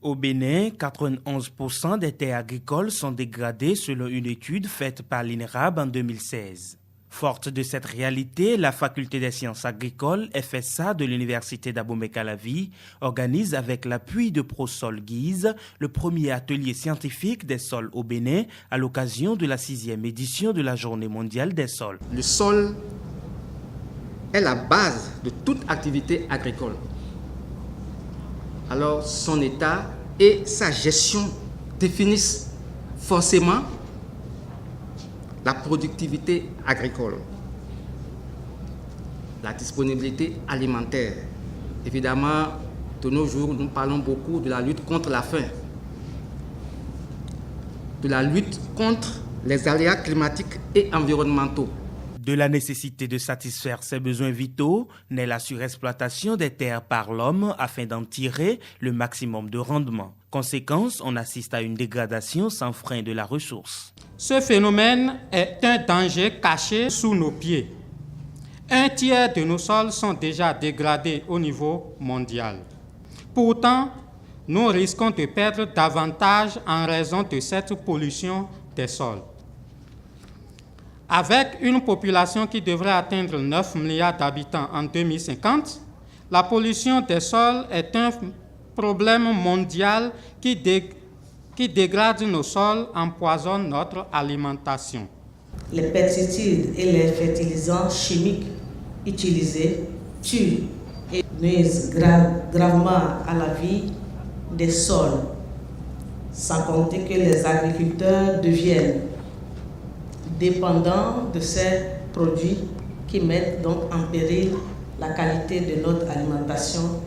Au Bénin, 91% des terres agricoles sont dégradées selon une étude faite par l'INRAB en 2016. Forte de cette réalité, la Faculté des sciences agricoles FSA de l'Université d'Abomey-Calavi organise avec l'appui de ProSol Guise le premier atelier scientifique des sols au Bénin à l'occasion de la 6e édition de la Journée mondiale des sols. Le sol est la base de toute activité agricole. Alors son état et sa gestion définissent forcément la productivité agricole, la disponibilité alimentaire. Évidemment, de nos jours, nous parlons beaucoup de la lutte contre la faim, de la lutte contre les aléas climatiques et environnementaux. De la nécessité de satisfaire ces besoins vitaux naît la surexploitation des terres par l'homme afin d'en tirer le maximum de rendement. Conséquence, on assiste à une dégradation sans frein de la ressource. Ce phénomène est un danger caché sous nos pieds. Un tiers de nos sols sont déjà dégradés au niveau mondial. Pourtant, nous risquons de perdre davantage en raison de cette pollution des sols. Avec une population qui devrait atteindre 9 milliards d'habitants en 2050, la pollution des sols est un problème mondial qui dégrade nos sols, empoisonne notre alimentation. Les pesticides et les fertilisants chimiques utilisés tuent et nuisent gravement à la vie des sols, sans compter que les agriculteurs deviennent dépendants de ces produits qui mettent donc en péril la qualité de notre alimentation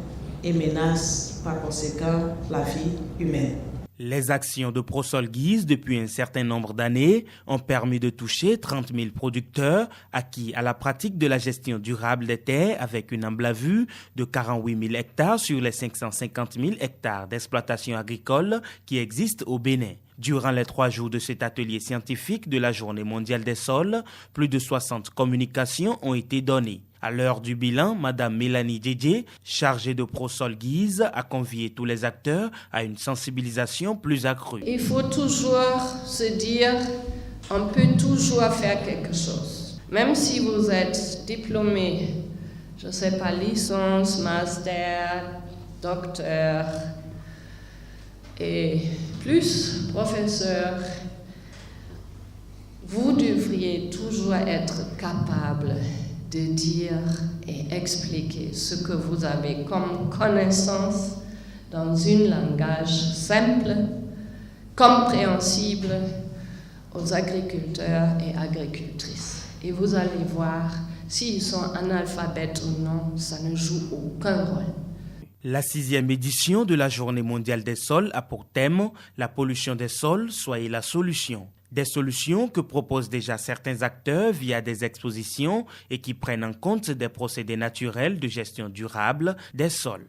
et menacent par conséquent la vie humaine. Les actions de ProSol Guise depuis un certain nombre d'années ont permis de toucher 30 000 producteurs acquis à la pratique de la gestion durable des terres avec une emblavue de 48 000 hectares sur les 550 000 hectares d'exploitation agricole qui existent au Bénin. Durant les 3 jours de cet atelier scientifique de la Journée mondiale des sols, plus de 60 communications ont été données. À l'heure du bilan, Mme Mélanie Djedje, chargée de ProSol Guise, a convié tous les acteurs à une sensibilisation plus accrue. Il faut toujours se dire, on peut toujours faire quelque chose. Même si vous êtes diplômé, je ne sais pas, licence, master, docteur et plus professeur, vous devriez toujours être capable de dire et expliquer ce que vous avez comme connaissance dans un langage simple, compréhensible aux agriculteurs et agricultrices. Et vous allez voir, s'ils sont analphabètes ou non, ça ne joue aucun rôle. La 6e édition de la Journée mondiale des sols a pour thème « La pollution des sols, soyez la solution ». Des solutions que proposent déjà certains acteurs via des expositions et qui prennent en compte des procédés naturels de gestion durable des sols.